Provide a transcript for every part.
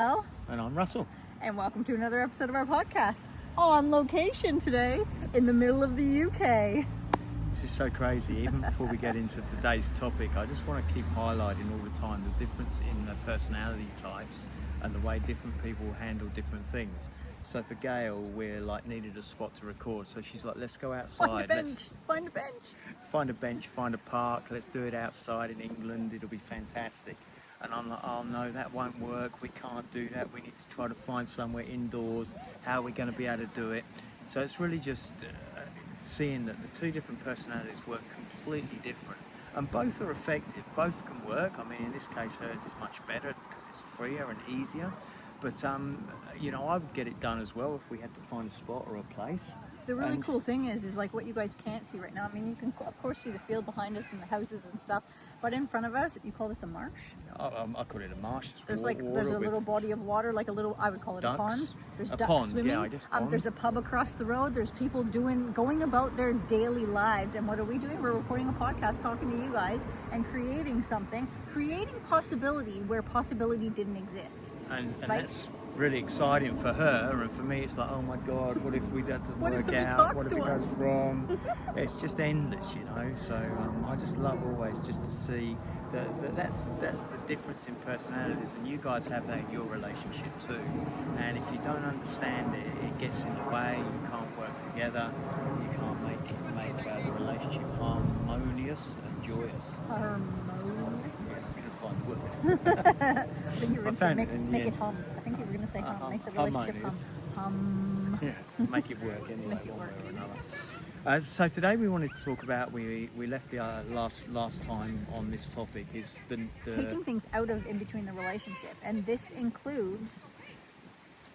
Well, And I'm Russell. and welcome to another episode of our podcast on location today in the middle of the UK. This is so crazy. Even before we get into today's topic, I just want to keep highlighting all the time the difference in the personality types and the way different people handle different things. So for Gail, we're like needed a spot to record. So she's like, let's go outside. Find a bench. Find a bench, find a park. Let's do it outside in England. It'll be fantastic. And I'm like, oh no, that won't work. We can't do that. We need to try to find somewhere indoors. How are we going to be able to do it? So it's really just seeing that the two different personalities work completely different. And both are effective. Both can work. I mean, in this case, hers is much better because it's freer and easier. But, you know, I would get it done as well if we had to find a spot or a place. The really cool thing is like what you guys can't see right now. I mean, you can of course see the field behind us and the houses and stuff, but in front of us, you call this a marsh? I call it a marsh. It's There's a little body of water, like a little, I would call it ducks. a pond. There's A ducks pond, swimming. yeah, I guess pond. There's a pub across the road. There's people going about their daily lives. And what are we doing? We're recording a podcast, talking to you guys, and creating something, creating possibility where possibility didn't exist. And right? that's really exciting for her, and for me it's like, oh my god, what if we had to What if work somebody out, talks what if to it us? goes wrong? It's just endless, you know. So I just love always just to see that's the difference in personalities, and you guys have that in your relationship too. And if you don't understand it, it gets in the way. You can't work together. You can't make the relationship harmonious and joyous. Harmonious. Yeah, I couldn't find the word. I think you were going to say found it in the make it end. hum. I think you were going to say hum. Make the relationship harmonious. hum. Yeah, make it work anyway, Make it one work way or anyway. another. So today we wanted to talk about, we left the last time on this topic, is the Taking things out of in between the relationship, and this includes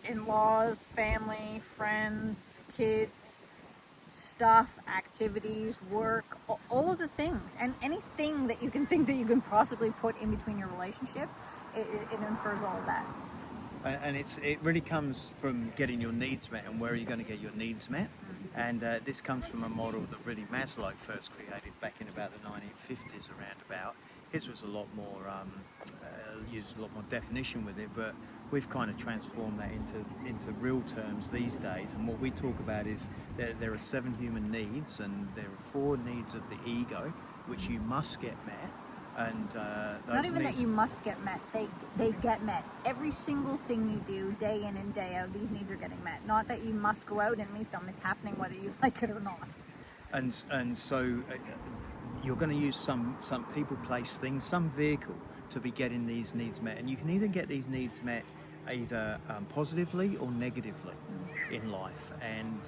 in-laws, family, friends, kids, stuff, activities, work, all of the things, and anything that you can think that you can possibly put in between your relationship, it infers all of that. and it really comes from getting your needs met, and where are you going to get your needs met. And this comes from a model that really Maslow first created back in about the 1950s around about. His was a lot more, used a lot more definition with it, but we've kind of transformed that into real terms these days. And what we talk about is there are 7 human needs, and there are 4 needs of the ego, which you must get met. And Not even that you must get met, they get met. Every single thing you do, day in and day out, these needs are getting met. Not that you must go out and meet them, it's happening whether you like it or not. And so you're going to use some people, place, things, some vehicle to be getting these needs met. And you can either get these needs met either positively or negatively in life. And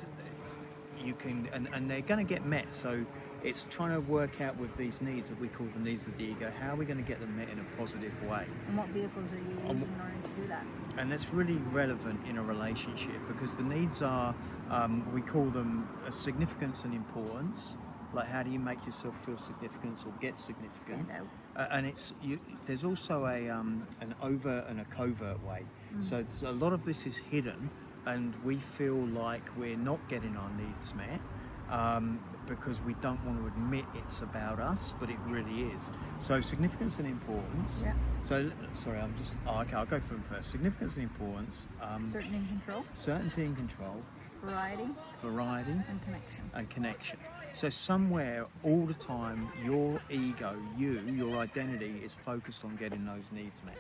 you can, and they're going to get met. So it's trying to work out with these needs that we call the needs of the ego, how are we going to get them met in a positive way? And what vehicles are you using in order to do that? And that's really relevant in a relationship, because the needs are, we call them significance and importance. Like, how do you make yourself feel significant or get significant? Stand out. And there's also an overt and a covert way. So a lot of this is hidden, and we feel like we're not getting our needs met because we don't want to admit it's about us, but it really is. So significance and importance. Yeah. So, sorry, okay, I'll go from first. Significance and importance. Certainty and control, Certainty and control. variety, Variety. and connection. And connection. So somewhere all the time, your ego, your identity is focused on getting those needs met.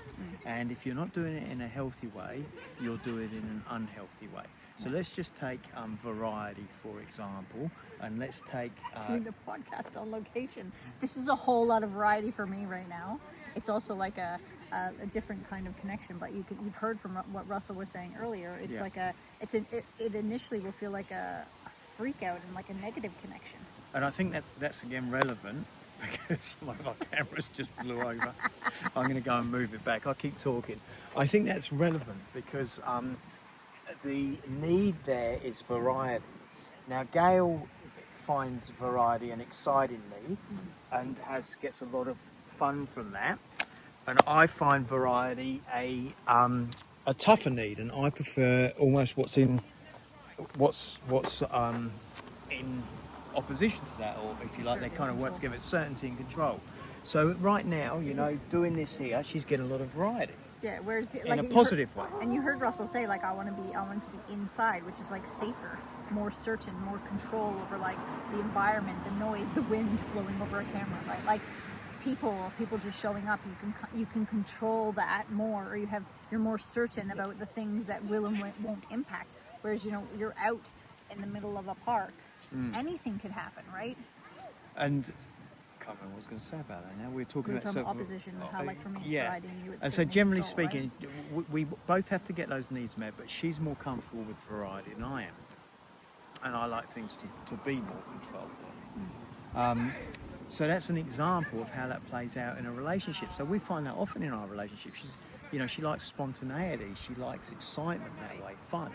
And if you're not doing it in a healthy way, you'll do it in an unhealthy way. So let's just take variety, for example, and let's take... Doing the podcast on location. This is a whole lot of variety for me right now. It's also like a different kind of connection, but you've heard from what Russell was saying earlier. It's like it initially will feel like a freak out and like a negative connection. And I think that's again relevant, because one of our cameras just blew over. I'm going to go and move it back. I'll keep talking. I think that's relevant because the need there is variety. Now, Gail finds variety an exciting need and gets a lot of fun from that. And I find variety a tougher need, and I prefer almost what's in opposition to that, or if you like, they kind of work together. Certainty and control. So right now, you know, doing this here, she's getting a lot of variety. Yeah, whereas in a you positive way. and you heard Russell say like I want to be inside, which is like safer, more certain, more control over like the environment, the noise, the wind blowing over a camera, right? Like people just showing up, you can control that more, or you're more certain about the things that will and won't impact. Whereas you're out in the middle of a park, anything could happen, right? And I can't remember what I was going to say about that now. We were talking We're about talking opposition, how like for me it's yeah. variety and you it's And so certain generally control, speaking, right? we both have to get those needs met, but she's more comfortable with variety than I am. And I like things to be more controlled. So that's an example of how that plays out in a relationship. So we find that often in our relationship. She likes spontaneity. She likes excitement that way, fun.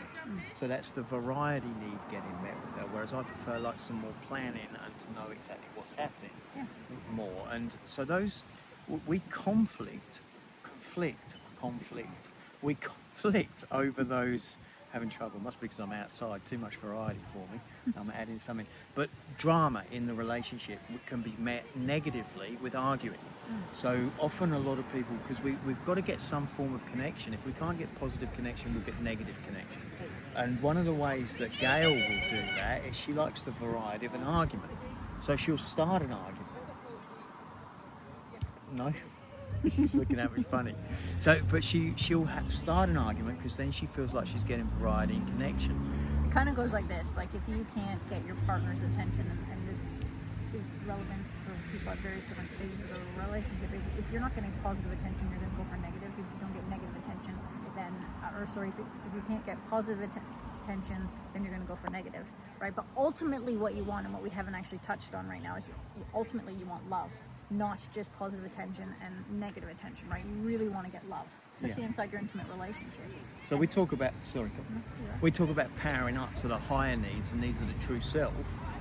So that's the variety need getting met with her. Whereas I prefer like some more planning and to know exactly what's happening more. And so we conflict over those. Having trouble. Must be because I'm outside. Too much variety for me. I'm adding something. But drama in the relationship can be met negatively with arguing. So often a lot of people, because we've got to get some form of connection. If we can't get positive connection, we'll get negative connection. And one of the ways that Gail will do that is she likes the variety of an argument. So she'll start an argument. No? She's looking at me funny. So, but she'll start an argument because then she feels like she's getting variety and connection. It kind of goes like this: like if you can't get your partner's attention, and this is relevant for people at various different stages of a relationship. If you're not getting positive attention, you're going to go for negative. If you don't get negative attention, then, if you can't get positive attention, then you're going to go for negative, right? But ultimately, what you want, and what we haven't actually touched on right now, is ultimately you want love. Not just positive attention and negative attention, right? You really want to get love, especially inside your intimate relationship. So we talk about powering up to the higher needs, the needs of the true self,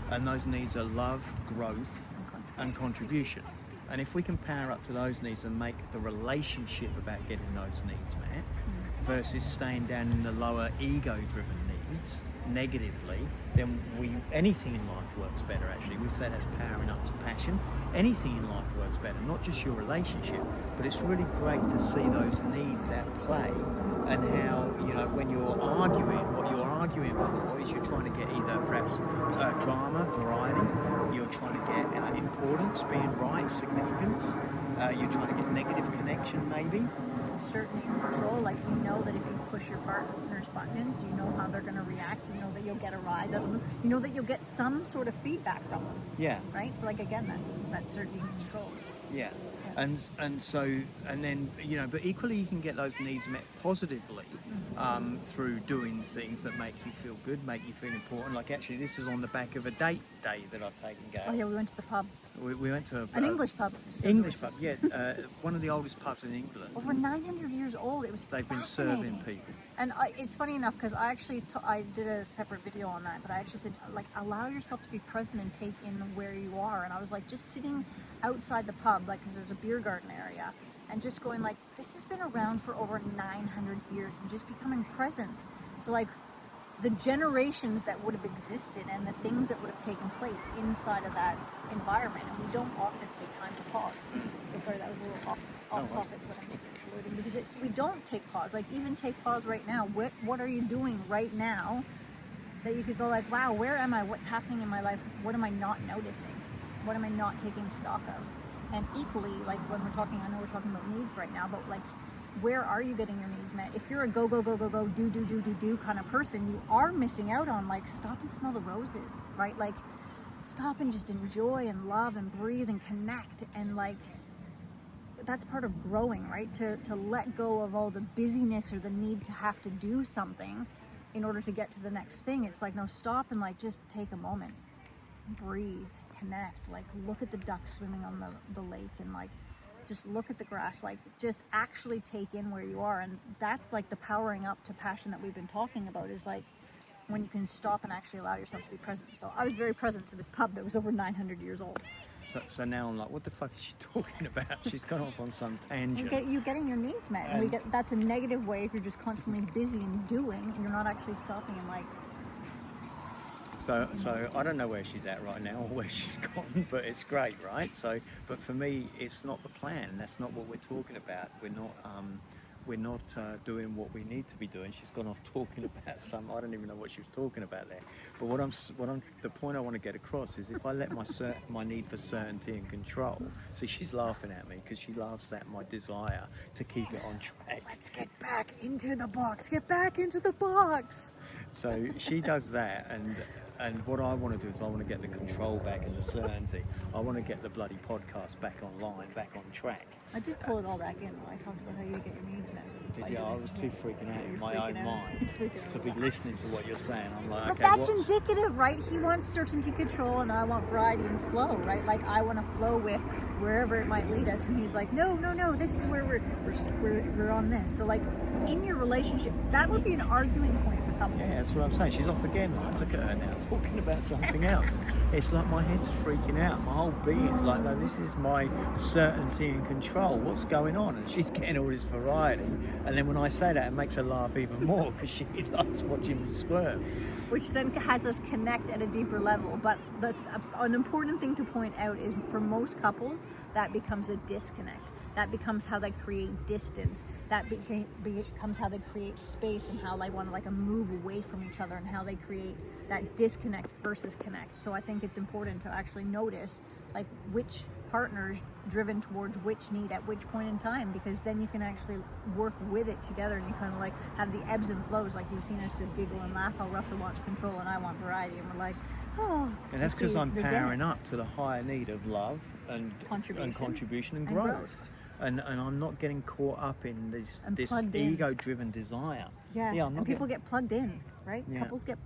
and those needs are love, growth, and contribution. And if we can power up to those needs and make the relationship about getting those needs met, versus staying down in the lower ego-driven needs negatively, then anything in life works better. Actually, we say that's powering up to passion. Anything in life works better, not just your relationship, but it's really great to see those needs at play, and how when you're arguing, what you're arguing for is you're trying to get either perhaps drama, variety, you're trying to get importance, being right, significance, you're trying to get negative connection maybe. Certainty and control, like that if you push your partner's buttons, how they're going to react, that you'll get a rise out of them, that you'll get some sort of feedback from them. Yeah. Right? So like again, that's certainty and control. Yeah. And then but equally you can get those needs met positively through doing things that make you feel good, make you feel important. Like actually, this is on the back of a date day that I've taken Gail. Oh yeah, we went to the pub. We went to an English pub. English pub, yeah. One of the oldest pubs in England. Over 900 years old. It was They've been serving people. And it's funny enough because I actually I did a separate video on that, but I actually said like allow yourself to be present and take in where you are. And I was like just sitting outside the pub, like because there's a beer garden area, and just going like this has been around for over 900 years, and just becoming present. So like the generations that would have existed and the things that would have taken place inside of that environment, and we don't often take time to pause. So sorry, that was a little off topic, but I'm just alluding because we don't take pause. Like even take pause right now. What are you doing right now that you could go like, wow, where am I? What's happening in my life? What am I not noticing? What am I not taking stock of? And equally, like when we're talking, I know we're talking about needs right now, but like, where are you getting your needs met? If you're a go, do kind of person, you are missing out on like, stop and smell the roses, right? Like, stop and just enjoy and love and breathe and connect. And like, that's part of growing, right? To let go of all the busyness or the need to have to do something in order to get to the next thing. It's like, no, stop and like, just take a moment, breathe, connect, like look at the ducks swimming on the lake, and like, just look at the grass, like just actually take in where you are. And that's like the powering up to passion that we've been talking about, is like when you can stop and actually allow yourself to be present. So I was very present to this pub that was over 900 years old. So now I'm like, what the fuck is she talking about? She's gone off on some tangent. You're getting your needs met, and that's a negative way if you're just constantly busy and doing, and you're not actually stopping and like. So I don't know where she's at right now or where she's gone, but it's great, right? So, but for me, it's not the plan. That's not what we're talking about. we're not doing what we need to be doing. She's gone off talking about some. I don't even know what she was talking about there. But the point I want to get across is if I let my need for certainty and control. See, she's laughing at me because she laughs at my desire to keep it on track. Let's get back into the box. Get back into the box. So she does that, and what I want to do is I want to get the control back and the certainty. I want to get the bloody podcast back online, back on track. I did pull it all back in though. I talked about how you get your needs met. Did you? I was too freaking out in my own mind to be listening. listening to what you're saying. I'm like, But okay, that's indicative, right? He wants certainty, control, and I want variety and flow, right? Like I want to flow with wherever it might lead us, and he's like, no, this is where we're on this. So like in your relationship, that would be an arguing point for couples. Yeah, that's what I'm saying. She's off again. Like, look at her now, talking about something else. It's like my head's freaking out. My whole being's like, no, this is my certainty and control. What's going on? And she's getting all this variety. And then when I say that, it makes her laugh even more because she likes watching me squirm. Which then has us connect at a deeper level. But an important thing to point out is for most couples, that becomes a disconnect. That becomes how they create distance. That becomes how they create space and how they want to like move away from each other and how they create that disconnect versus connect. So I think it's important to actually notice like which partner's driven towards which need at which point in time, because then you can actually work with it together and you kind of like have the ebbs and flows. Like you've seen us just giggle and laugh how Russell wants control and I want variety, and we're like, oh. And that's because I'm powering up to the higher need of love and contribution and growth. And I'm not getting caught up in this ego-driven desire. Yeah, and people get plugged in, right? Yeah. Couples get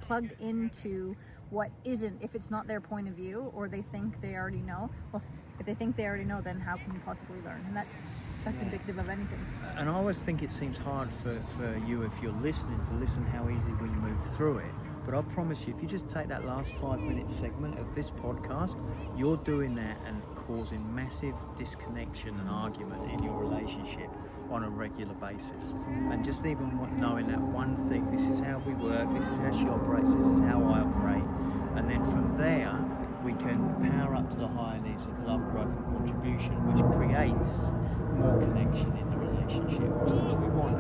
plugged into what isn't, if it's not their point of view or they think they already know. Well, if they think they already know, then how can you possibly learn? And that's indicative of anything. And I always think it seems hard for you, if you're listening, to listen how easy we move through it. But I promise you, if you just take that last 5-minute segment of this podcast, you're doing that and causing massive disconnection and argument in your relationship on a regular basis. And just even knowing that one thing, this is how we work, this is how she operates, this is how I operate. And then from there, we can power up to the higher needs of love, growth and contribution, which creates more connection in the relationship, which is what we want.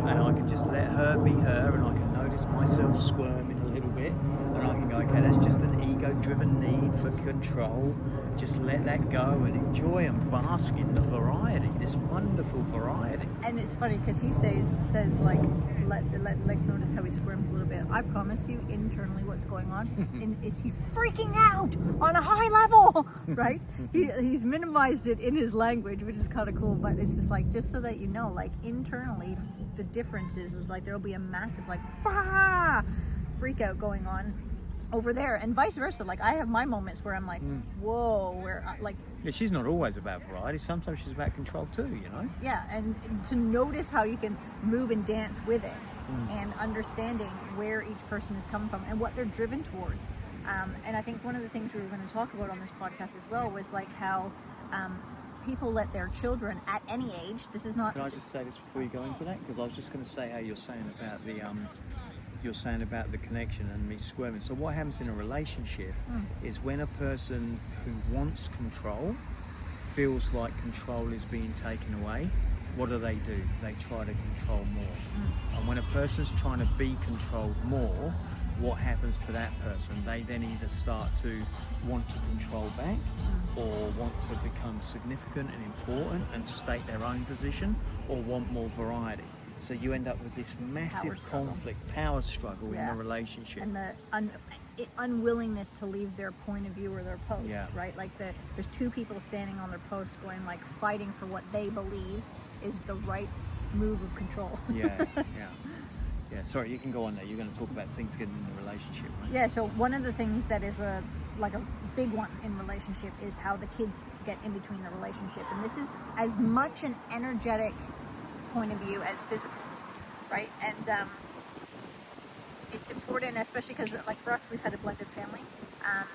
And I can just let her be her, and I can notice myself squirming a little bit, and I can go, okay, that's just an ego-driven need for control. Just let that go and enjoy and bask in the variety, this wonderful variety. And it's funny because he says like, let notice how he squirms a little bit. I promise you, internally, what's going on is he's freaking out on a high level, right? He's minimized it in his language, which is kind of cool. But it's just like, just so that you know, like internally, the difference is like there'll be a massive like freak out going on over there, and vice versa. Like I have my moments where I'm like, whoa, where like. Yeah, she's not always about variety. Sometimes she's about control too, you know? Yeah, and to notice how you can move and dance with it and understanding where each person is coming from and what they're driven towards. And I think one of the things we were going to talk about on this podcast as well was like how people let their children at any age, this is not... Can I just say this before you go into that? Because I was just going to say how you're saying about the... You're saying about the connection and me squirming. So what happens in a relationship is when a person who wants control feels like control is being taken away, what do? They try to control more. And when a person's trying to be controlled more, what happens to that person? They then either start to want to control back or want to become significant and important and state their own position, or want more variety. So you end up with this massive power struggle in the relationship. And the unwillingness to leave their point of view or their post, right? Like there's two people standing on their post going like fighting for what they believe is the right move of control. Yeah, sorry, you can go on there. You're going to talk about things getting in the relationship, right? Yeah, so one of the things that is a big one in relationship is how the kids get in between the relationship. And this is as much an energetic point of view as physical, right? And it's important, especially because like for us, we've had a blended family,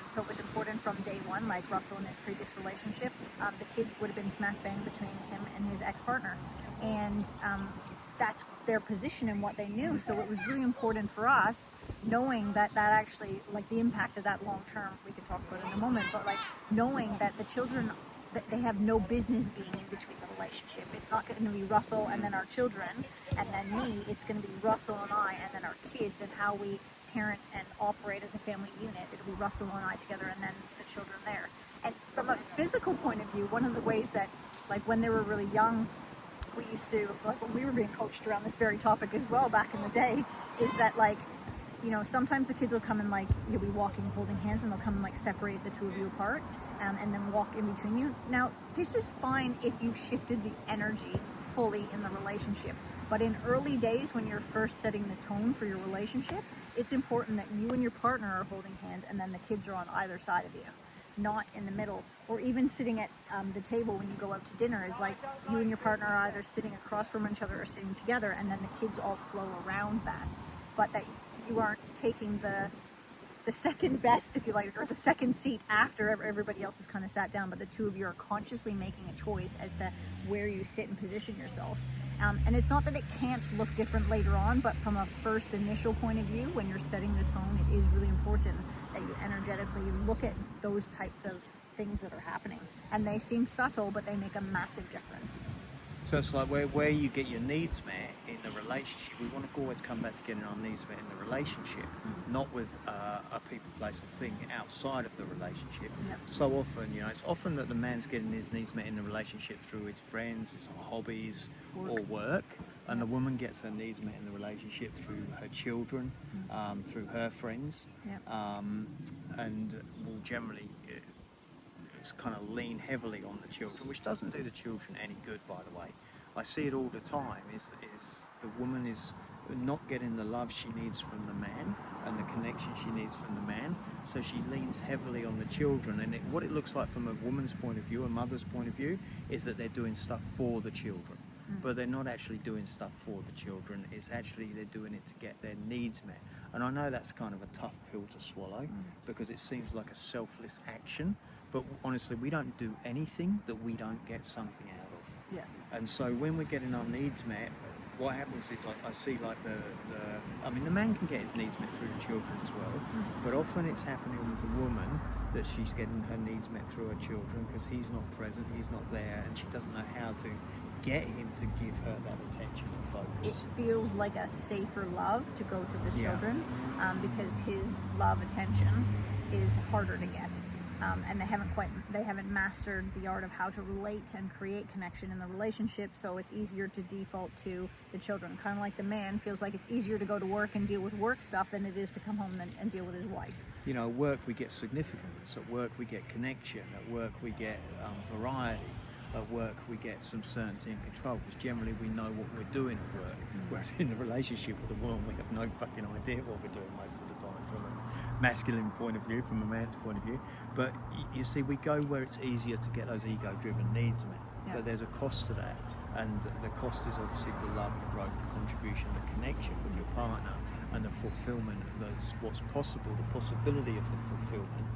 so it was important from day one. Like Russell in his previous relationship, the kids would have been smack bang between him and his ex-partner, and that's their position and what they knew. So it was really important for us knowing that actually, like the impact of that long term, we could talk about it in a moment, but like knowing that the children they have no business being in between the relationship. It's not going to be Russell and then our children and then me. It's going to be Russell and I and then our kids, and how we parent and operate as a family unit. It'll be Russell and I together and then the children there. And from a physical point of view, one of the ways that, like when they were really young, we used to, like when we were being coached around this very topic as well back in the day, is that like, you know, sometimes the kids will come and like, you'll be walking holding hands and they'll come and like separate the two of you apart, and then walk in between you. Now, this is fine if you've shifted the energy fully in the relationship. But in early days, when you're first setting the tone for your relationship, it's important that you and your partner are holding hands and then the kids are on either side of you, not in the middle. Or even sitting at the table when you go out to dinner is like you and your partner are either sitting across from each other or sitting together, and then the kids all flow around that. But that you aren't taking the second best, if you like, or the second seat after everybody else has kind of sat down, but the two of you are consciously making a choice as to where you sit and position yourself. And it's not that it can't look different later on, but from a first initial point of view, when you're setting the tone, it is really important that you energetically look at those types of things that are happening. And they seem subtle, but they make a massive difference. So it's like where you get your needs met in the relationship. We want to always come back to getting our needs met in the relationship, not with a people, place, or thing outside of the relationship. Yep. So often, you know, it's often that the man's getting his needs met in the relationship through his friends, his hobbies, or work, and the woman gets her needs met in the relationship through her children, through her friends, Yep. and will generally. It's kind of lean heavily on the children, which doesn't do the children any good, by the way. I see it all the time, is the woman is not getting the love she needs from the man and the connection she needs from the man, so she leans heavily on the children. And what it looks like from a woman's point of view, a mother's point of view, is that they're doing stuff for the children. But they're not actually doing stuff for the children. It's actually they're doing it to get their needs met. And I know that's kind of a tough pill to swallow, because it seems like a selfless action. But honestly, we don't do anything that we don't get something out of. Yeah. And so when we're getting our needs met, what happens is I see like I mean, the man can get his needs met through the children as well, but often it's happening with the woman that she's getting her needs met through her children, because he's not present, he's not there, and she doesn't know how to get him to give her that attention and focus. It feels like a safer love to go to the Yeah. children, because his love attention is harder to get. And they haven't mastered the art of how to relate and create connection in the relationship, so it's easier to default to the children. Kind of like the man feels like it's easier to go to work and deal with work stuff than it is to come home and deal with his wife. You know, at work we get significance, at work we get connection, at work we get variety, at work we get some certainty and control, because generally we know what we're doing at work, whereas in the relationship with the woman we have no fucking idea what we're doing most of the time, from a masculine point of view, from a man's point of view. But you see, we go where it's easier to get those ego-driven needs met. Yeah. But there's a cost to that, and the cost is obviously the love, the growth, the contribution, the connection with your partner, and the fulfillment of what's possible, the possibility of the fulfillment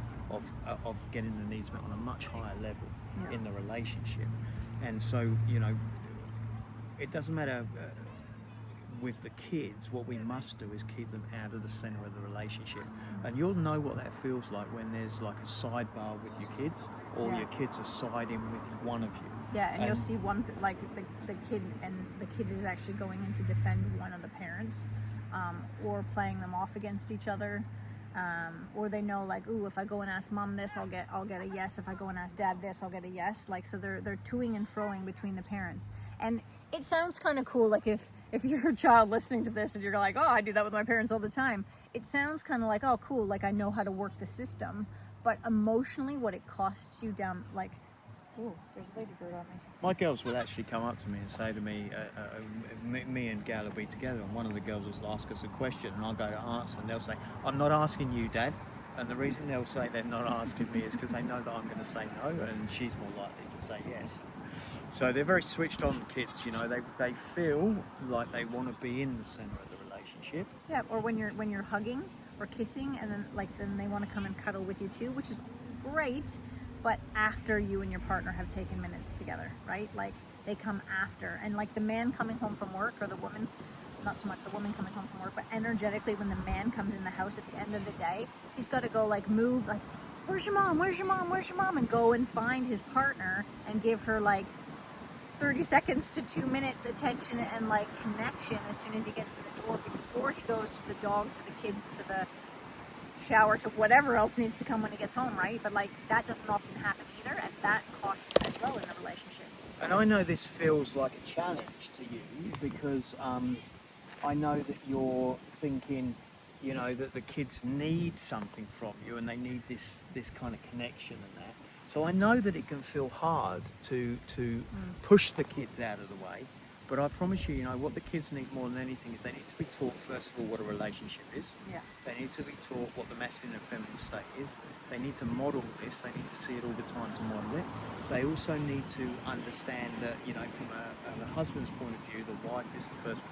of getting the needs met on a much higher level in the relationship. And so, you know, it doesn't matter with the kids. What we must do is keep them out of the center of the relationship. And you'll know what that feels like when there's like a sidebar with your kids, or your kids are siding with one of you. Yeah, and you'll see one, like the kid is actually going in to defend one of the parents, or playing them off against each other, or they know like, ooh, if I go and ask mom this, I'll get a yes. If I go and ask dad this, I'll get a yes. Like, so they're toing and froing between the parents, and it sounds kind of cool. Like if you're a child listening to this and you're like, oh, I do that with my parents all the time. It sounds kind of like, oh, cool, like I know how to work the system, but emotionally, what it costs you down, like. Ooh, there's a ladybird on me. My girls will actually come up to me and say to me, me and Gal will be together, and one of the girls will ask us a question, and I'll go to answer, and they'll say, I'm not asking you, Dad. And the reason they'll say they're not asking me is because they know that I'm going to say no, and she's more likely to say yes. So they're very switched on, the kids, you know, they feel like they want to be in the center of the relationship. Yeah, or when you're hugging or kissing, and then they want to come and cuddle with you too, which is great. But after you and your partner have taken minutes together, right? Like, they come after. And like the man coming home from work, or the woman, not so much the woman coming home from work, but energetically when the man comes in the house at the end of the day, he's got to go like move, like where's your mom? Where's your mom? Where's your mom? And go and find his partner and give her like 30 seconds to 2 minutes attention and like connection as soon as he gets to the door, before he goes to the dog, to the kids, to the shower, to whatever else needs to come when he gets home, right? But like that doesn't often happen either, and that costs as well in the relationship. And I know this feels like a challenge to you because I know that you're thinking, you know, that the kids need something from you and they need this kind of connection and that. So I know that it can feel hard to push the kids out of the way, but I promise you, you know, what the kids need more than anything is they need to be taught, first of all, what a relationship is. Yeah. They need to be taught what the masculine and feminine state is. They need to model this. They need to see it all the time to model it. They also need to understand that, you know, from a husband's point of view, the wife is the first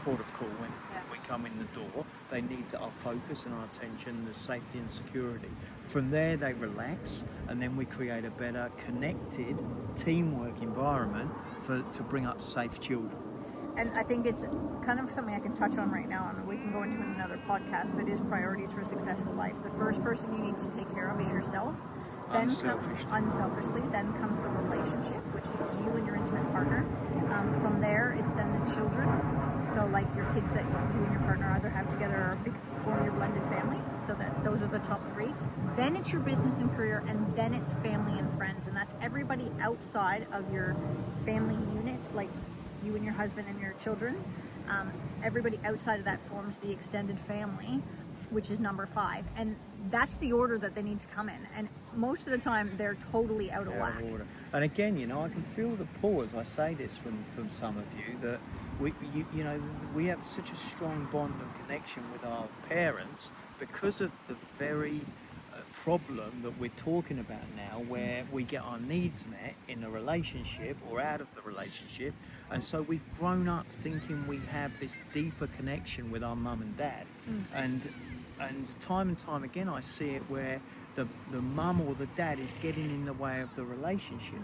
port of call when we come in the door. They need our focus and our attention, the safety and security. From there, they relax, and then we create a better connected teamwork environment to bring up safe children. And I think it's kind of something I can touch on right now, and we can go into in another podcast, but is priorities for a successful life. The first person you need to take care of is yourself. Then unselfishly. Then comes the relationship, which is you and your intimate partner. From there, it's then the children. So like your kids that you and your partner either have together or form your blended family. So that those are the top three. Then it's your business and career, and then it's family and friends. And that's everybody outside of your family unit, like you and your husband and your children. Everybody outside of that forms the extended family, which is number 5. And that's the order that they need to come in. And most of the time, they're totally out of whack. And again, you know, I can feel the pull as I say this from some of you, that we have such a strong bond and connection with our parents because of the very problem that we're talking about now, where we get our needs met in a relationship or out of the relationship. And so we've grown up thinking we have this deeper connection with our mum and dad. And time again I see it where the mum or the dad is getting in the way of the relationship,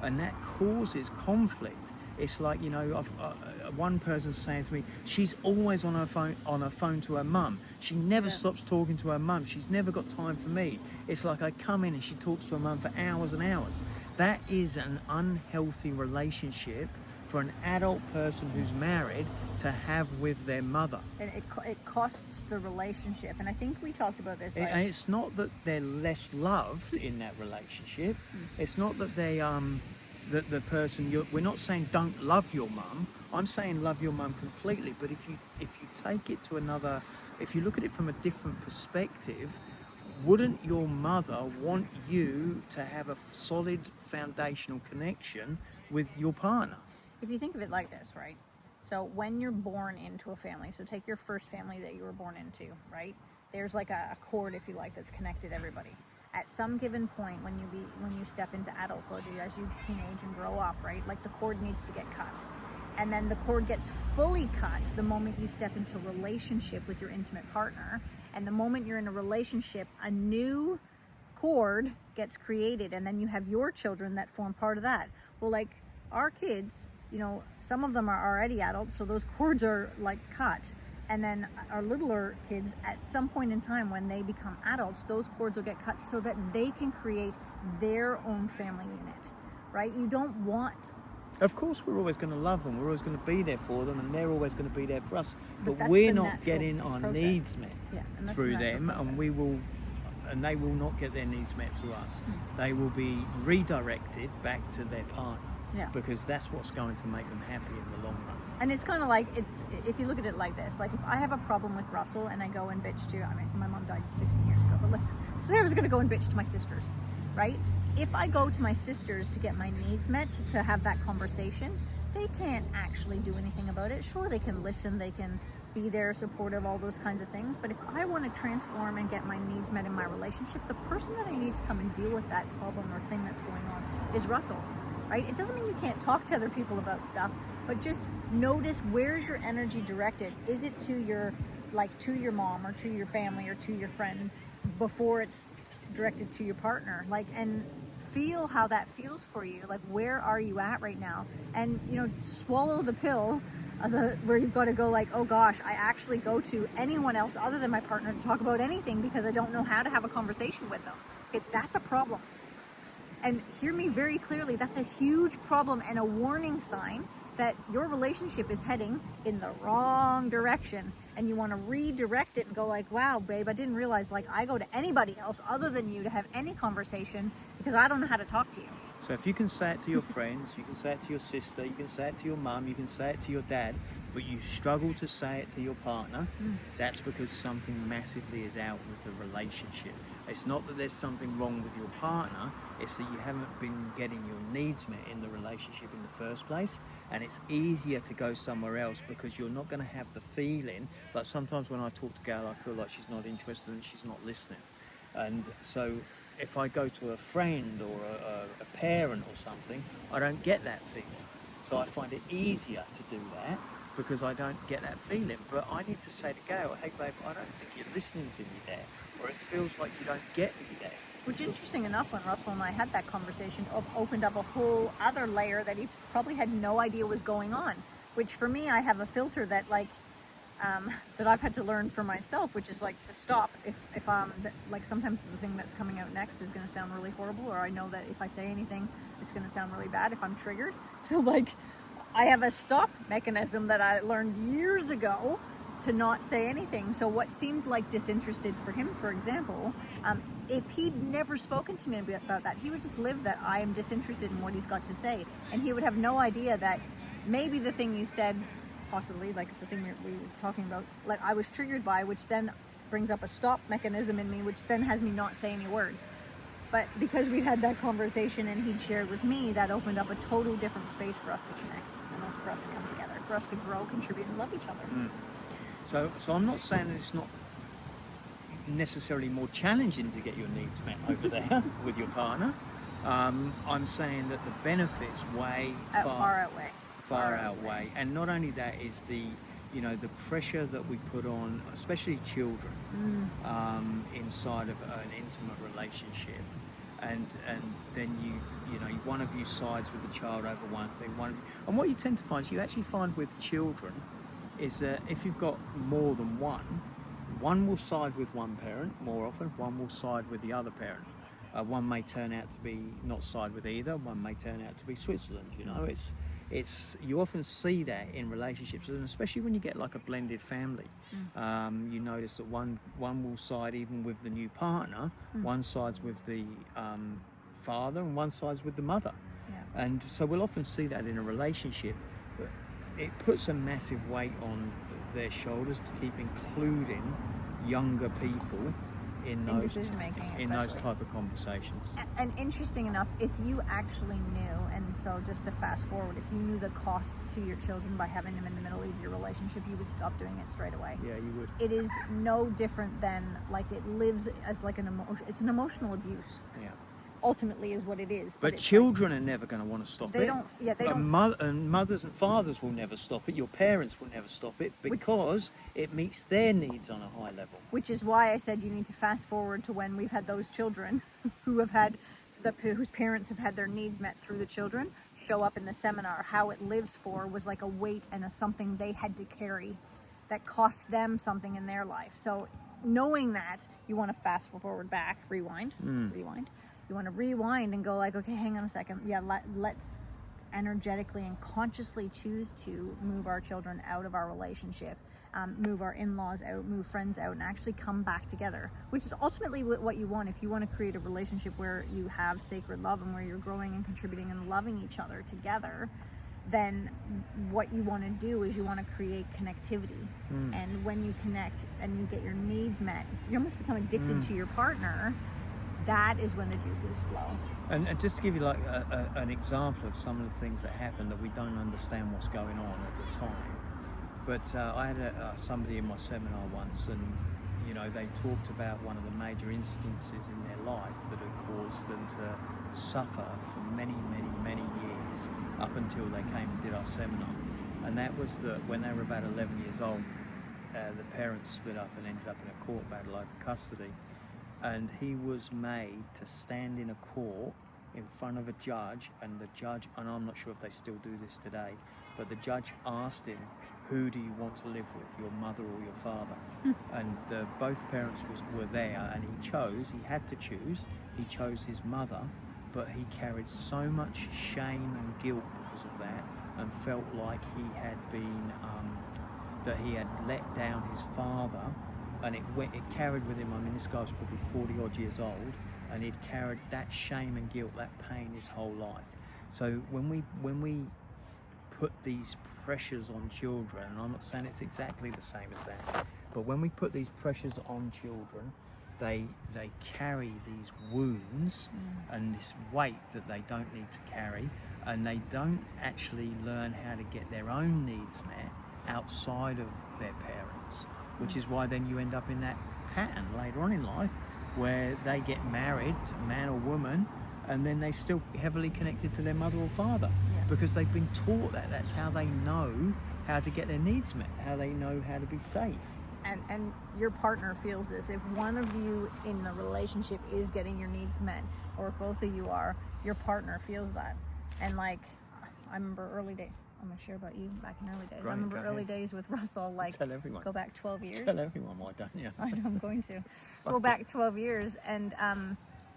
and that causes conflict. It's like, you know, one person's saying to me, she's always on her phone to her mum. She never stops talking to her mum. She's never got time for me. It's like I come in and she talks to her mum for hours and hours. That is an unhealthy relationship for an adult person who's married to have with their mother. And it costs the relationship. And I think we talked about this. And it's not that they're less loved in that relationship. It's not that they that the person we're not saying don't love your mum. I'm saying love your mum completely. But if you take it to another, if you look at it from a different perspective, wouldn't your mother want you to have a solid foundational connection with your partner? If you think of it like this, right? So when you're born into a family, so take your first family that you were born into, right? There's like a cord, if you like, that's connected everybody. At some given point when you step into adulthood, as you teenage and grow up, right? Like the cord needs to get cut. And then the cord gets fully cut the moment you step into a relationship with your intimate partner. And the moment you're in a relationship, a new cord gets created, and then you have your children that form part of that. Well, like our kids, you know, some of them are already adults, so those cords are like cut. And then our littler kids, at some point in time when they become adults, those cords will get cut so that they can create their own family unit, right? You don't want... Of course, we're always going to love them. We're always going to be there for them, and they're always going to be there for us. But we're not getting our needs met through them, and they will not get their needs met through us. They will be redirected back to their partner, because that's what's going to make them happy in the long run. And it's kind of like, if you look at it like this, like if I have a problem with Russell and I go and bitch to, I mean, my mom died 16 years ago, but let's say I was going to go and bitch to my sisters, right? If I go to my sisters to get my needs met, to have that conversation, they can't actually do anything about it. Sure, they can listen, they can be there, supportive, all those kinds of things. But if I want to transform and get my needs met in my relationship, the person that I need to come and deal with that problem or thing that's going on is Russell, right? It doesn't mean you can't talk to other people about stuff, but just notice, where's your energy directed? Is it to your mom or to your family or to your friends before it's directed to your partner? Like, and feel how that feels for you. Like, where are you at right now? And, you know, swallow the pill where you've got to go like, oh gosh, I actually go to anyone else other than my partner to talk about anything because I don't know how to have a conversation with them. Okay, that's a problem. And hear me very clearly, that's a huge problem and a warning sign that your relationship is heading in the wrong direction, and you want to redirect it and go like, wow, babe, I didn't realize like I go to anybody else other than you to have any conversation because I don't know how to talk to you. So if you can say it to your friends, you can say it to your sister, you can say it to your mum, you can say it to your dad, but you struggle to say it to your partner, that's because something massively is out with the relationship. It's not that there's something wrong with your partner, it's that you haven't been getting your needs met in the relationship in the first place, and it's easier to go somewhere else because you're not going to have the feeling. Like sometimes when I talk to Gail, I feel like she's not interested and she's not listening. And so if I go to a friend or a parent or something, I don't get that feeling. So I find it easier to do that because I don't get that feeling. But I need to say to Gail, hey babe, I don't think you're listening to me there, or it feels like you don't get me there. Which, interesting enough, when Russell and I had that conversation, opened up a whole other layer that he probably had no idea was going on. Which for me, I have a filter that like that I've had to learn for myself, which is like to stop if like sometimes the thing that's coming out next is going to sound really horrible, or I know that if I say anything, it's going to sound really bad if I'm triggered. So like, I have a stop mechanism that I learned years ago to not say anything. So what seemed like disinterested for him, for example, if he'd never spoken to me about that, he would just live that I am disinterested in what he's got to say, and he would have no idea that maybe the thing he said, possibly like the thing we were talking about, like I was triggered by, which then brings up a stop mechanism in me, which then has me not say any words. But because we had that conversation and he'd shared with me, that opened up a total different space for us to connect and for us to come together, for us to grow, contribute, and love each other. So I'm not saying that it's not necessarily more challenging to get your needs met over there with your partner. I'm saying that the benefits far outweigh. And not only that is the pressure that we put on, especially children, inside of an intimate relationship, and then one of you sides with the child over one thing, and what you tend to find is you actually find with children is that if you've got more than one will side with one parent more often, one will side with the other parent. One may turn out to be not side with either, one may turn out to be Switzerland. It's you often see that in relationships, and especially when you get like a blended family. You notice that one will side even with the new partner, one sides with the father, and one sides with the mother. Yeah. And so we'll often see that in a relationship. But it puts a massive weight on their shoulders to keep including younger people in those type of conversations. And interesting enough, if you actually knew, and so just to fast forward, if you knew the cost to your children by having them in the middle of your relationship, you would stop doing it straight away. Yeah, you would. It is no different than like it lives as like an emotion. It's an emotional abuse. Yeah. Ultimately is what it is. But children are never going to want to stop it. They don't. And mothers and fathers will never stop it. Your parents will never stop it because it meets their needs on a high level. Which is why I said you need to fast forward to when we've had those children whose parents have had their needs met through the children show up in the seminar. How it lives for was like a weight and a something they had to carry that cost them something in their life. So knowing that, you want to fast forward back, rewind. You want to rewind and go like, okay, hang on a second. Yeah, let's energetically and consciously choose to move our children out of our relationship, move our in-laws out, move friends out, and actually come back together, which is ultimately what you want. If you want to create a relationship where you have sacred love and where you're growing and contributing and loving each other together, then what you want to do is you want to create connectivity. And when you connect and you get your needs met, you almost become addicted to your partner. That is when the juices flow. And just to give you like an example of some of the things that happen that we don't understand what's going on at the time. But I had somebody in my seminar once, and they talked about one of the major instances in their life that had caused them to suffer for many, many, many years up until they came and did our seminar. And that was that when they were about 11 years old, the parents split up and ended up in a court battle over custody. And he was made to stand in a court in front of a judge, and the judge, and I'm not sure if they still do this today, but the judge asked him, who do you want to live with, your mother or your father? And both parents were there, and he had to choose he chose his mother, but he carried so much shame and guilt because of that, and felt like he had been that he had let down his father, and it carried with him. I mean, this guy was probably 40 odd years old, and he'd carried that shame and guilt, that pain, his whole life. So when we put these pressures on children, and I'm not saying it's exactly the same as that, but when we put these pressures on children, they carry these wounds and this weight that they don't need to carry, and they don't actually learn how to get their own needs met outside of their parents, which is why then you end up in that pattern later on in life where they get married, man or woman, and then they still heavily connected to their mother or father because they've been taught that. That's how they know how to get their needs met, how they know how to be safe. And your partner feels this. If one of you in the relationship is getting your needs met, or if both of you are, your partner feels that. And like, I remember early days. I'm gonna share about you back in early days. Great, I remember go early ahead. days with Russell. Like, Tell everyone. go back 12 years. Tell everyone, why don't you? I know I'm going to go back 12 years, and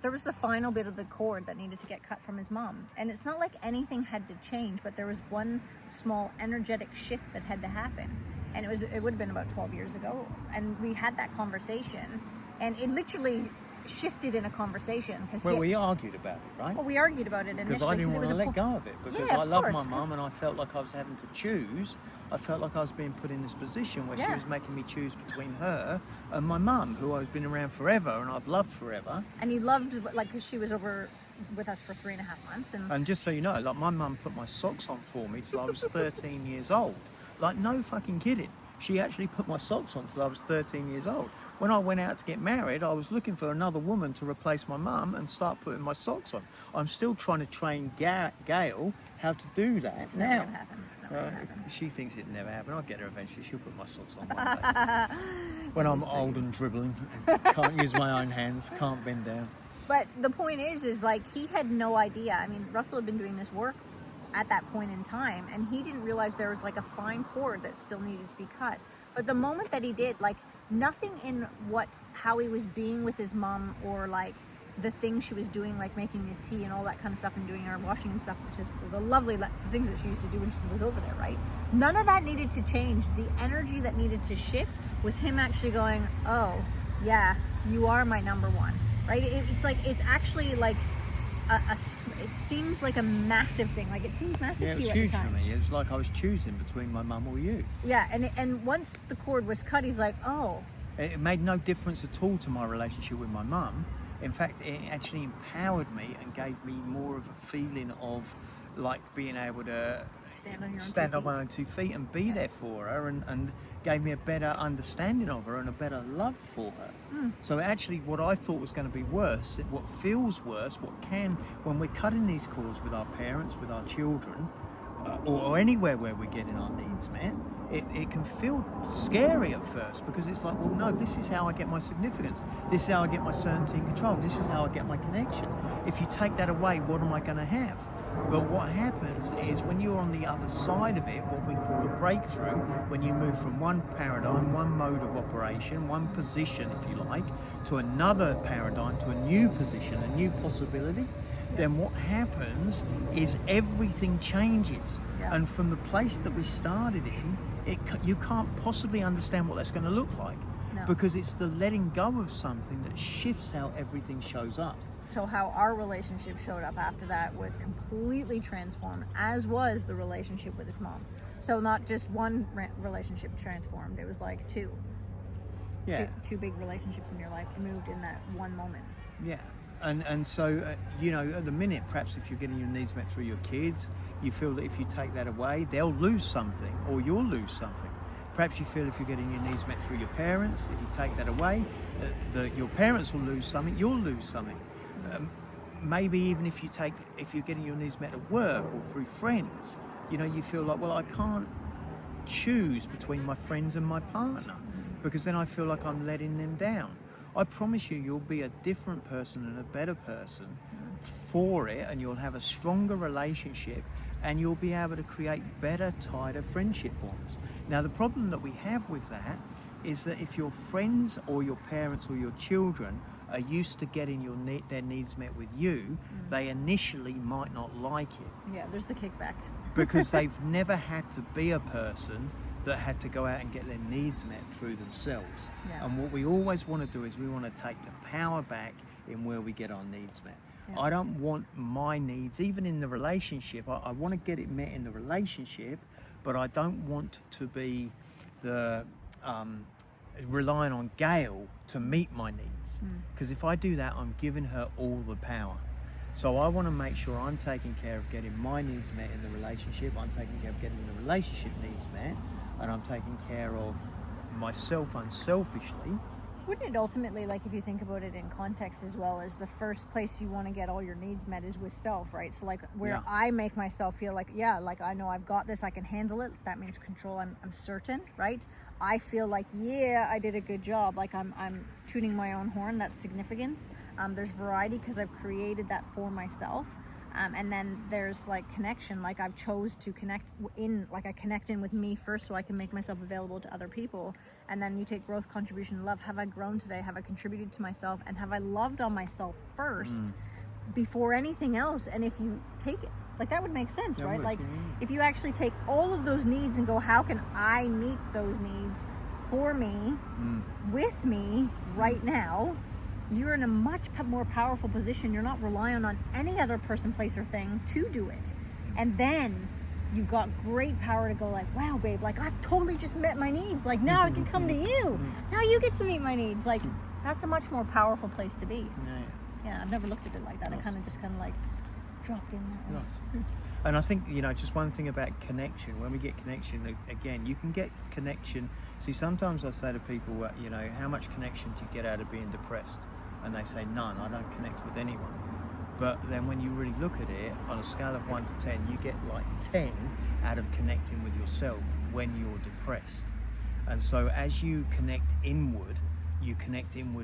there was the final bit of the cord that needed to get cut from his mom. And it's not like anything had to change, but there was one small energetic shift that had to happen. And it would have been about 12 years ago. And we had that conversation, and it literally shifted in a conversation. Well, we argued about it, right? Well, we argued about it initially. Because I didn't it want was to a let go of it, because Yeah, I of love my course, 'cause- mum, and I felt like I was having to choose. I felt like I was being put in this position where she Yeah. was making me choose between her and my mum, who I've been around forever and I've loved forever. And he loved, like, 'cause she was over with us for 3.5 months. And just so you know, like, my mum put my socks on for me till I was 13 years old. Like, no fucking kidding. She actually put my socks on till I was 13 years old. When I went out to get married, I was looking for another woman to replace my mum and start putting my socks on. I'm still trying to train Gail how to do that It's now. never gonna happen. It's never gonna happen. She thinks it never happened. I'll get her eventually. She'll put my socks on one day. When I'm old and dribbling, can't use my own hands, can't bend down. But the point is like, he had no idea. I mean, Russell had been doing this work at that point in time, and he didn't realize there was like a fine cord that still needed to be cut. But the moment that he did, like, nothing in how he was being with his mom, or like the things she was doing, like making his tea and all that kind of stuff, and doing our washing and stuff, which is the lovely things that she used to do when she was over there, right? None of that needed to change. The energy that needed to shift was him actually going, oh yeah, you are my number one, right? It's like, it's actually like it seems like a massive thing. Like, it seems massive Yeah, it to was you at the huge for time. me. It was like I was choosing between my mum or you. Yeah, and once the cord was cut, he's like, oh. It made no difference at all to my relationship with my mum. In fact, it actually empowered me and gave me more of a feeling of like being able to Stand on my own 2 feet and be there for her, and gave me a better understanding of her and a better love for her. So actually, what I thought was going to be worse, what feels worse, when we're cutting these cords with our parents, with our children, or anywhere where we're getting our needs met, it can feel scary at first, because it's like, well, no, this is how I get my significance. This is how I get my certainty and control. This is how I get my connection. If you take that away, what am I going to have? But what happens is, when you're on the other side of it, what we call a breakthrough, when you move from one paradigm, one mode of operation, one position, if you like, to another paradigm, to a new position, a new possibility, then what happens is everything changes. Yeah. And from the place that we started in, you can't possibly understand what that's going to look like. No. Because it's the letting go of something that shifts how everything shows up. So how our relationship showed up after that was completely transformed, as was the relationship with his mom. So not just one relationship transformed, it was like two. Yeah. Two big relationships in your life moved in that one moment. Yeah. And so, you know, at the minute, perhaps if you're getting your needs met through your kids, you feel that if you take that away, they'll lose something, or you'll lose something. Perhaps you feel if you're getting your needs met through your parents, if you take that away, that your parents will lose something, you'll lose something. Maybe even if you're getting your needs met at work or through friends, you know, you feel like, well, I can't choose between my friends and my partner, because then I feel like I'm letting them down. I promise you'll be a different person and a better person for it, and you'll have a stronger relationship, and you'll be able to create better, tighter friendship bonds. Now, the problem that we have with that is that if your friends or your parents or your children are used to getting their needs met with you, they initially might not like it Yeah, there's the kickback. because they've never had to be a person that had to go out and get their needs met through themselves. Yeah. And what we always want to do is we want to take the power back in where we get our needs met. Yeah. I don't want my needs, even in the relationship, I want to get it met in the relationship, but I don't want to be the relying on Gail to meet my needs. Because if I do that, I'm giving her all the power. So I want to make sure I'm taking care of getting my needs met in the relationship, I'm taking care of getting the relationship needs met, and I'm taking care of myself unselfishly. Wouldn't it ultimately, like if you think about it in context as well, is the first place you want to get all your needs met is with self, right? So like where Yeah. I make myself feel like, yeah, like I know I've got this, I can handle it. That means control. I'm certain, right? I feel like, yeah, I did a good job. Like I'm tooting my own horn. That's significance. There's variety because I've created that for myself. And then there's like connection, like I've chose to connect in, like I connect in with me first so I can make myself available to other people. And then you take growth, contribution, love. Have I grown today? Have I contributed to myself? And have I loved on myself first before anything else? And if you take it, like that would make sense, That right? would, Like yeah. if you actually take all of those needs and go, how can I meet those needs for me, with me right now? You're in a much more powerful position. You're not relying on any other person, place, or thing to do it. And then you've got great power to go like, wow, babe, like I've totally just met my needs. Like now I can come to you. Now you get to meet my needs. Like that's a much more powerful place to be. Yeah. Yeah, I've never looked at it like that. I Nice. kind of just like dropped in that way. Nice. And I think, just one thing about connection, when we get connection, again, you can get connection. See, sometimes I say to people, how much connection do you get out of being depressed? And they say, none, I don't connect with anyone. But then when you really look at it, on a scale of 1 to 10, you get like 10 out of connecting with yourself when you're depressed. And so as you connect inward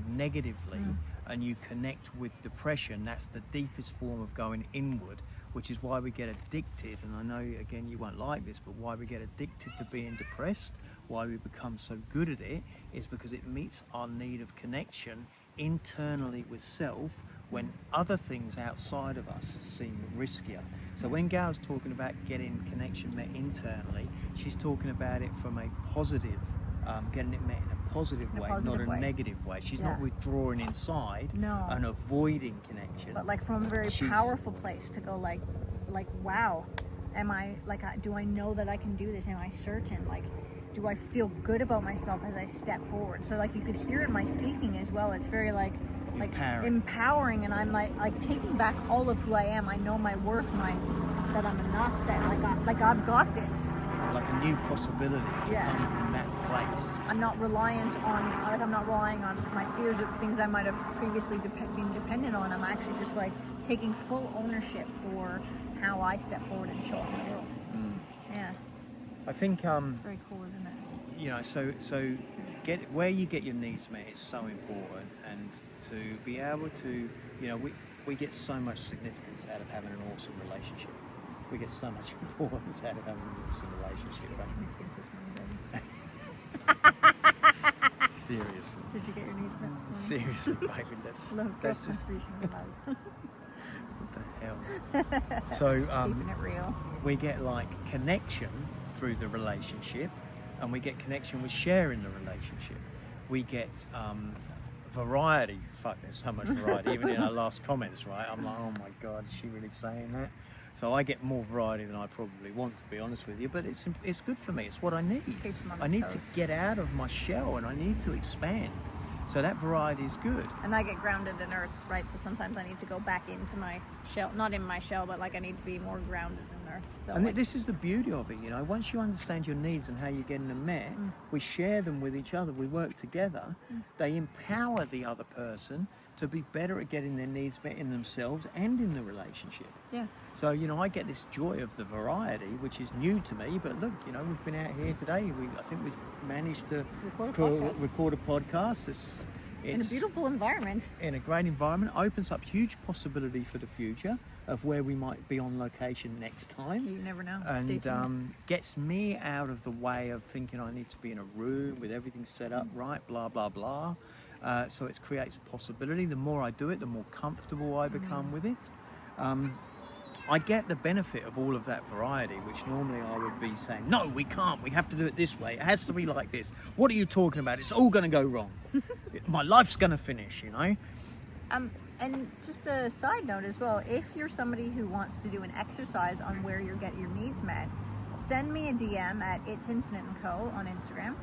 negatively, and you connect with depression. That's the deepest form of going inward, which is why we get addicted. And I know, again, you won't like this, but why we get addicted to being depressed, why we become so good at it, is because it meets our need of connection internally with self when other things outside of us seem riskier. So when Gail's talking about getting connection met internally, she's talking about it from a positive, getting it met in a positive way, not positive a way. negative way. She's Yeah. not withdrawing inside No. and avoiding connection. But like from a very She's- powerful place to go like wow, am I do I know that I can do this? Am I certain? Like, do I feel good about myself as I step forward? So like you could hear in my speaking as well. It's very like empowering, and I'm like taking back all of who I am. I know my worth, that I'm enough. That I've got this. Like a new possibility to Yeah. come from that place. I'm not reliant on I'm not relying on my fears or the things I might have previously been dependent on. I'm actually just like taking full ownership for how I step forward and show up in the world. Yeah, I think it's very cool, isn't it? so get where you get your needs met is so important, and to be able to, we get so much significance out of having an awesome relationship. We get so much importance out of having an awesome relationship. It's significance this morning, baby. Seriously. Did you get your needs met this morning? Seriously, baby, let's Love, just contribution, and love. what the hell. So Keeping it real. we get like connection through the relationship, and we get connection with sharing the relationship. We get variety. Fuck, there's so much variety. Even in our last comments, right? I'm like, oh my god, is she really saying that? So I get more variety than I probably want, to be honest with you. But it's good for me. It's what I need. Keeps him on I his need to toes. get out of my shell, and I need to expand. So that variety is good. And I get grounded in earth, right? So sometimes I need to go back into my shell, not in my shell, but like I need to be more grounded in earth. So And like, this is the beauty of it, Once you understand your needs and how you're getting them met, we share them with each other. We work together. They empower the other person to be better at getting their needs met in themselves and in the relationship. yeah. So, I get this joy of the variety, which is new to me. But look, we've been out here today. I think we've managed to record a podcast. It's In a beautiful environment. in a great environment. Opens up huge possibility for the future of where we might be on location next time. You never know. Stay And tuned. gets me out of the way of thinking I need to be in a room with everything set up right, blah, blah, blah. So it creates possibility. The more I do it, the more comfortable I become with it. I get the benefit of all of that variety, which normally I would be saying, no, we can't, we have to do it this way, it has to be like this. What are you talking about? It's all going to go wrong. My life's going to finish, you know? And just a side note as well, if you're somebody who wants to do an exercise on where you get your needs met, send me a DM at It's Infinite & Co. on Instagram,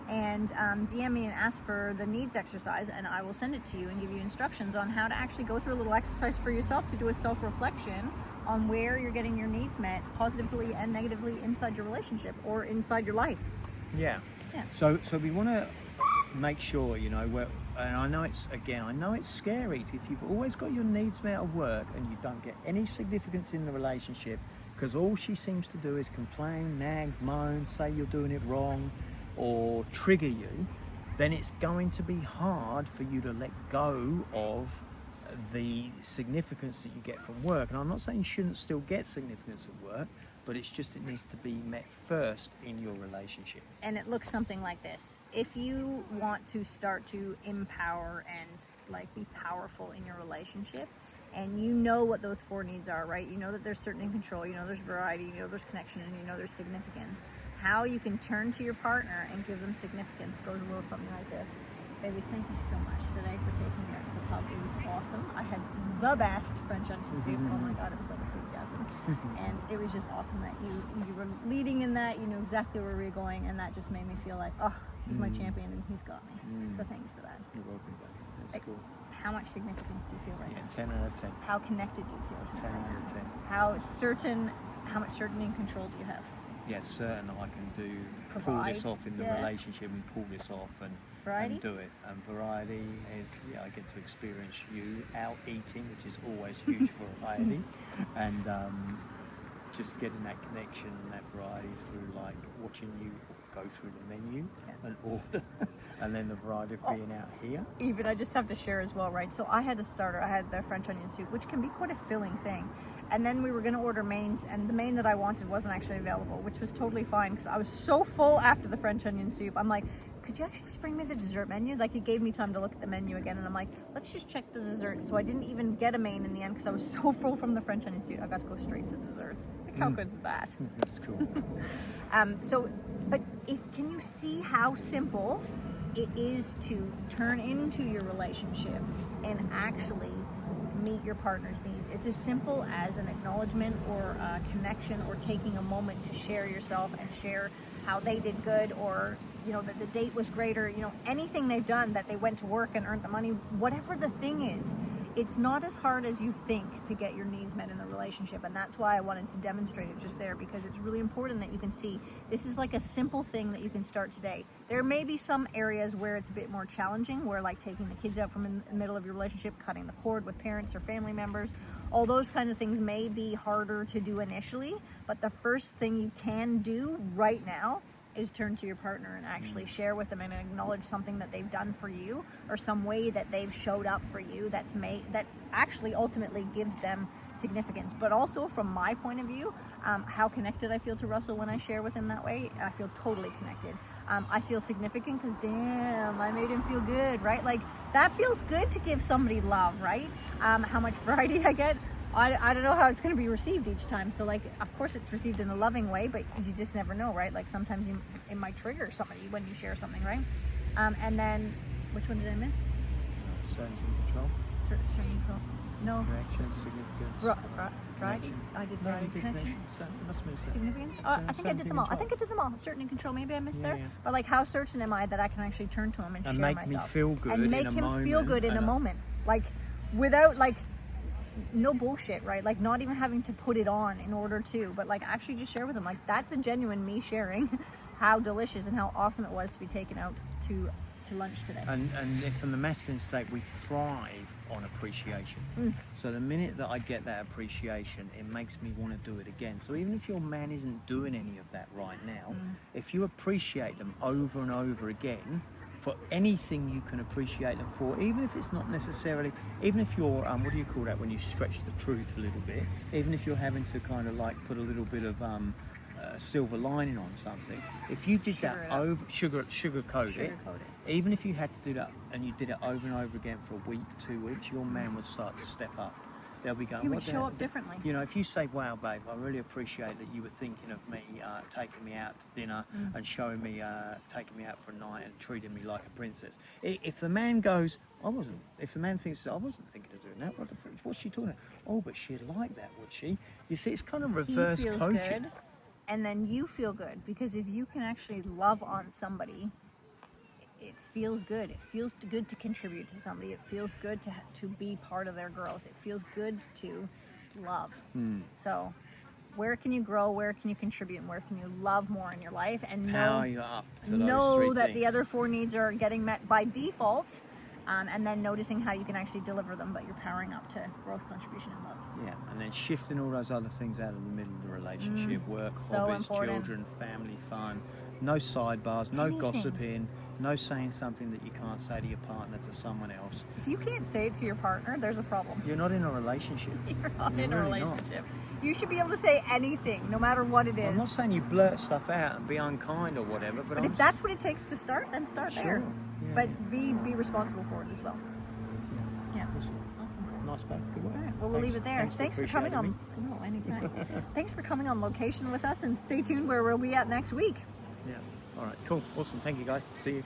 and DM me and ask for the needs exercise, and I will send it to you and give you instructions on how to actually go through a little exercise for yourself to do a self-reflection on where you're getting your needs met positively and negatively inside your relationship or inside your life. Yeah. So we want to make sure, you know, and I know it's scary if you've always got your needs met at work and you don't get any significance in the relationship, because all she seems to do is complain, nag, moan, say you're doing it wrong, or trigger you, then it's going to be hard for you to let go of the significance that you get from work. And I'm not saying you shouldn't still get significance at work, but it's just it needs to be met first in your relationship. And it looks something like this. If you want to start to empower and like be powerful in your relationship, and you know what those 4 needs are, right? You know that there's certainty and control, you know there's variety, you know there's connection, and you know there's significance. How you can turn to your partner and give them significance goes a little something like this. Baby, thank you so much today for taking me out to the pub. It was awesome. I had the best French onion soup. Oh my God, it was like a foodgasm. And it was just awesome that you were leading in that. You knew exactly where we were going, and that just made me feel like, oh, he's my champion and he's got me. So thanks for that. You're welcome, buddy. That's cool. How much significance do you feel right now? 10 out of 10. How connected do you feel to 10 me right out of now? 10. How much certainty and control do you have? Yes, certain I can pull Provide. this off in the relationship and pull this off and do it. And variety is, I get to experience you out eating, which is always huge variety, and just getting that connection and that variety through like watching you go through the menu and order, and then the variety of being out here. Even I just have to share as well, right? So I had a starter, I had the French onion soup, which can be quite a filling thing. And then we were going to order mains, and the main that I wanted wasn't actually available, which was totally fine because I was so full after the French onion soup. I'm like, could you actually just bring me the dessert menu? Like, it gave me time to look at the menu again, and I'm like, let's just check the dessert. So I didn't even get a main in the end because I was so full from the French onion soup. I got to go straight to desserts. Like, how good is that? That's cool. But can you see how simple it is to turn into your relationship and actually meet your partner's needs? It's as simple as an acknowledgement or a connection, or taking a moment to share yourself and share how they did good, or that the date was great, or anything they've done, that they went to work and earned the money, whatever the thing is. It's not as hard as you think to get your needs met in the relationship, and that's why I wanted to demonstrate it just there, because it's really important that you can see this is like a simple thing that you can start today. There may be some areas where it's a bit more challenging, where like taking the kids out from in the middle of your relationship, cutting the cord with parents or family members, all those kind of things may be harder to do initially, but the first thing you can do right now is turn to your partner and actually share with them and acknowledge something that they've done for you, or some way that they've showed up for you that actually ultimately gives them significance. But also from my point of view, how connected I feel to Russell when I share with him that way. I feel totally connected. I feel significant because damn, I made him feel good, right? Like, that feels good to give somebody love, right? How much variety I get, I don't know how it's going to be received each time. So, like, of course it's received in a loving way, but you just never know, right? Like, sometimes it might trigger somebody when you share something, right? And then, which one did I miss? Certainty and control. Certainty and control. No. Connection, significance. Variety. I did variety. Connection. Must be Significance. I think I did them all. I think I did them all. Certainty and control. Maybe I missed there. But like, how certain am I that I can actually turn to him and share make myself me feel good and make in a him moment, feel good in a moment, like without like no bullshit, right? Like, not even having to put it on in order to, but like actually just share with him. Like, that's a genuine me sharing how delicious and how awesome it was to be taken out to lunch today. And from the masculine state, we thrive on appreciation. So the minute that I get that appreciation, it makes me want to do it again. So even if your man isn't doing any of that right now, if you appreciate them over and over again for anything you can appreciate them for, even if it's not necessarily, even if you're what do you call that when you stretch the truth a little bit, even if you're having to kind of like put a little bit of a silver lining on something. If you did Sugar it that up. over sugarcoat it, Sugarcoat it. even if you had to do that and you did it over and over again for a week, 2 weeks, your man would start to step up. They'll be going, He would "What the show hell?" up differently. You know, if you say, "Wow, babe, I really appreciate that you were thinking of me, taking me out to dinner and showing me, taking me out for a night and treating me like a princess." If the man goes, "I wasn't," if the man thinks, "I wasn't thinking of doing that, what the frick, what's she talking about?" "Oh, but she'd like that, would she?" You see, it's kind of reverse He feels coaching. good, and then you feel good, because if you can actually love on somebody, it feels good. It feels good to contribute to somebody. It feels good to be part of their growth. It feels good to love. So where can you grow, where can you contribute, and where can you love more in your life, and Power you up to those know three that things. the other 4 needs are getting met by default, and then noticing how you can actually deliver them, but you're powering up to growth, contribution, and love. Yeah, and then shifting all those other things out of the middle of the relationship, work, so hobbies, important. children, family, fun, no sidebars, no Anything. gossiping, no saying something that you can't say to your partner to someone else. If you can't say it to your partner, there's a problem. You're not in a relationship. You're not You're in a really not. relationship. You should be able to say anything, no matter what it is. I'm not saying you blurt stuff out and be unkind or whatever, but But I'm if that's what it takes to start, then start Sure, there. yeah. But be responsible for it as well. Yeah. Awesome. Awesome. Nice, babe. Good work. All right, well, we'll leave it there. Thanks for coming appreciating on. No, anytime. Thanks for coming on location with us, and stay tuned where we'll be at next week. me. Yeah. All right. Cool. Awesome. Thank you, guys. See you.